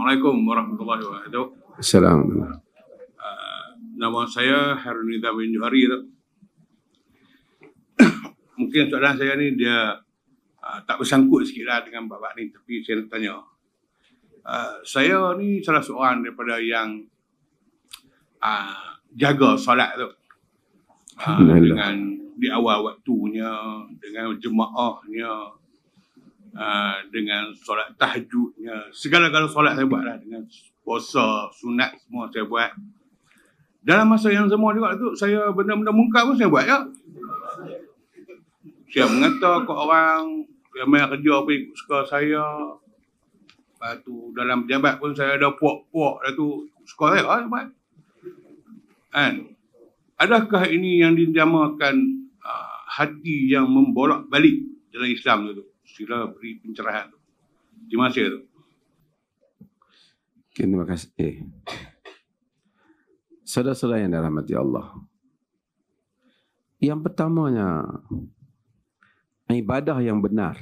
Assalamualaikum warahmatullahi wabarakatuh. Assalamualaikum. Nama saya Harun Nizam bin Johari. Mungkin soalan saya ni dia tak bersangkut sikit lah dengan babak ni, tapi saya nak tanya. Saya ni salah seorang daripada yang jaga solat tu. Dengan di awal waktunya, dengan jemaahnya, dengan solat tahajudnya, segala-gala solat saya buat lah, dengan puasa, sunat semua saya buat. Dalam masa yang sama juga tu, saya benda-benda mungkar pun saya buat ya. Saya mengata ke orang, saya main kerja apa ikut suka saya. Lepas tu dalam pejabat pun saya ada puak-puak dah tu, suka saya lah buat. Kan? Adakah ini yang dinamakan hati yang membolak-balik dalam Islam tu? Sila beri pencerahan tu. Terima kasih tu. Okay, terima kasih. Saudara-saudara yang dirahmati Allah. Yang pertamanya, ibadah yang benar.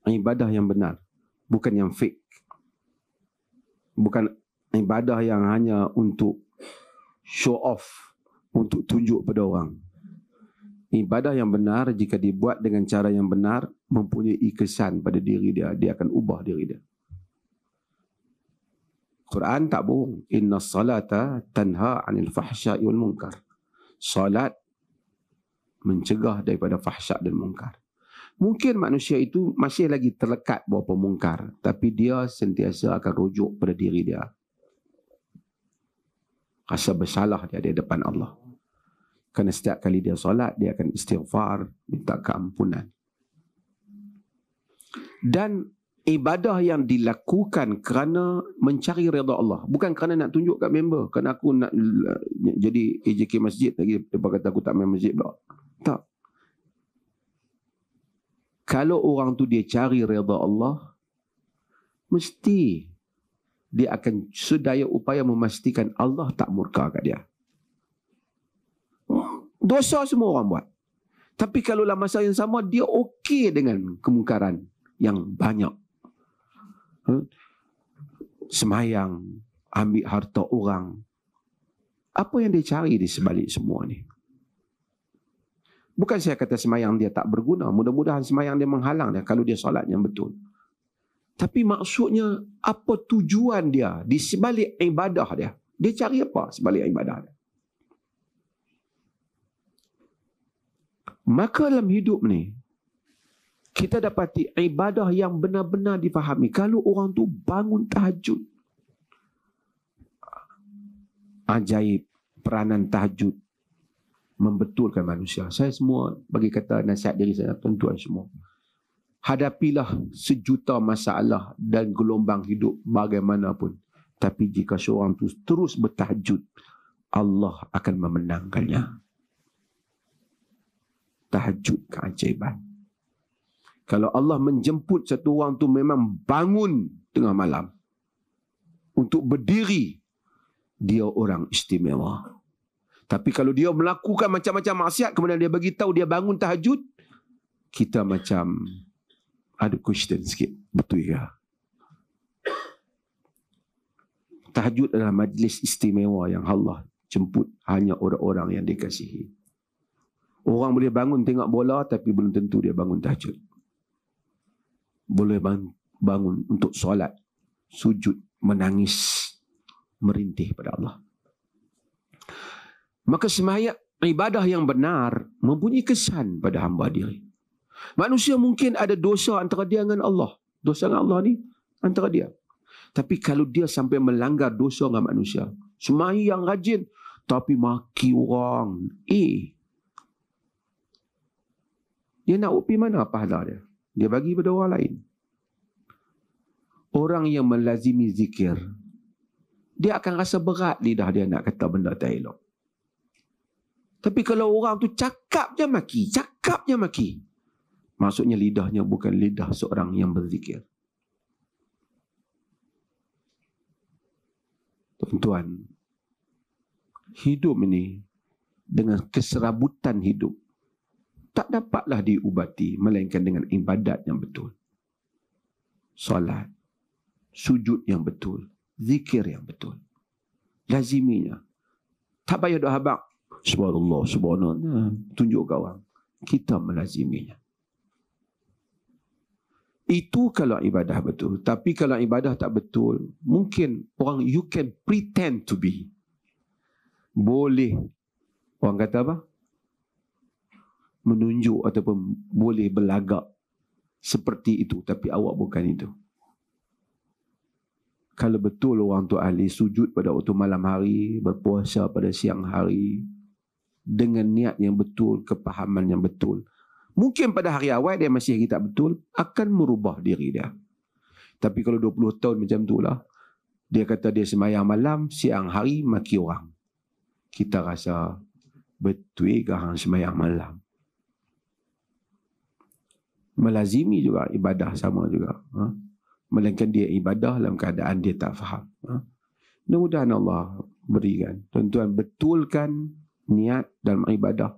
Ibadah yang benar. Bukan yang fake. Bukan ibadah yang hanya untuk show off, untuk tunjuk pada orang. Ibadah yang benar jika dibuat dengan cara yang benar, mempunyai kesan pada diri dia, dia akan ubah diri dia. Quran tak bohong. Inna salata tanha 'anil fahsya'i wal munkar. Salat mencegah daripada fahsyak dan munkar. Mungkin manusia itu masih lagi terlekat bawah pemungkar, tapi dia sentiasa akan rujuk pada diri dia. Rasa bersalah dia di depan Allah. Kerana setiap kali dia solat, dia akan istighfar, minta keampunan. Dan ibadah yang dilakukan kerana mencari redha Allah, bukan kerana nak tunjuk kat member, kerana aku nak jadi AJK masjid lagi, dia kata aku tak main masjid pula. Tak. Kalau orang tu dia cari redha Allah, mesti dia akan sedaya upaya memastikan Allah tak murka kat dia. Dosa semua orang buat. Tapi kalau dalam masa yang sama, dia okey dengan kemungkaran yang banyak. Semayang, ambil harta orang. Apa yang dia cari di sebalik semua ni? Bukan saya kata semayang dia tak berguna. Mudah-mudahan semayang dia menghalang dia kalau dia solat yang betul. Tapi maksudnya, apa tujuan dia di sebalik ibadah dia? Dia cari apa sebalik ibadah dia? Maka dalam hidup ni, kita dapati ibadah yang benar-benar difahami. Kalau orang tu bangun tahajud, ajaib peranan tahajud membetulkan manusia. Saya semua bagi kata nasihat diri saya, tuan-tuan semua. Hadapilah sejuta masalah dan gelombang hidup bagaimanapun. Tapi jika seorang tu terus bertahajud, Allah akan memenangkannya. Tahajud keajaiban. Kalau Allah menjemput satu orang tu memang bangun tengah malam untuk berdiri, dia orang istimewa. Tapi kalau dia melakukan macam-macam maksiat, kemudian dia bagi tahu dia bangun tahajud, kita macam ada question sikit. Betul ya? Tahajud adalah majlis istimewa yang Allah jemput hanya orang-orang yang dikasihi. Orang boleh bangun tengok bola, tapi belum tentu dia bangun tahajud. Boleh bangun untuk solat, sujud, menangis, merintih pada Allah. Maka sembahyang, ibadah yang benar mempunyai kesan pada hamba diri. Manusia mungkin ada dosa antara dia dengan Allah. Dosa dengan Allah ni antara dia. Tapi kalau dia sampai melanggar dosa dengan manusia, sembahyang rajin tapi maki orang, dia nak upi mana pahala dia? Dia bagi pada orang lain. Orang yang melazimi zikir, dia akan rasa berat lidah dia nak kata benda tak elok. Tapi kalau orang tu cakap je maki, maksudnya lidahnya bukan lidah seorang yang berzikir. Tuan-tuan, hidup ini dengan keserabutan hidup tak dapatlah diubati melainkan dengan ibadat yang betul. Solat, sujud yang betul, zikir yang betul. Laziminya. Tak payah dah habaq. Subhanallah, subhanallah. Tunjuk ke orang. Kita melaziminya. Itu kalau ibadah betul. Tapi kalau ibadah tak betul, mungkin orang, you can pretend to be. Boleh. Orang kata apa? Menunjuk ataupun boleh berlagak seperti itu. Tapi awak bukan itu. Kalau betul orang tu ahli sujud pada waktu malam hari, berpuasa pada siang hari, dengan niat yang betul, kepahaman yang betul, mungkin pada hari awal dia masih lagi tak betul, akan merubah diri dia. Tapi kalau 20 tahun macam tu lah, dia kata dia sembahyang malam, siang hari maki orang. Kita rasa betul ke hang sembahyang malam? Melazimi juga ibadah sama juga. Melainkan dia ibadah dalam keadaan dia tak faham. Mudah-mudahan Allah berikan. Tuan-tuan, betulkan niat dalam ibadah.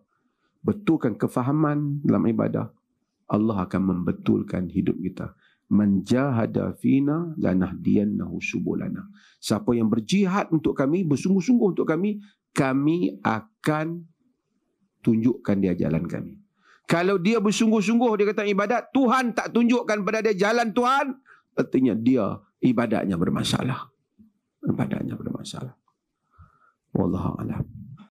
Betulkan kefahaman dalam ibadah. Allah akan membetulkan hidup kita. Man jahada fina lanahdiyannahu subulana. Siapa yang berjihad untuk kami, bersungguh-sungguh untuk kami, kami akan tunjukkan dia jalan kami. Kalau dia bersungguh-sungguh, dia kata ibadat, Tuhan tak tunjukkan pada dia jalan Tuhan, artinya dia ibadatnya bermasalah. Ibadatnya bermasalah. Wallahu a'lam.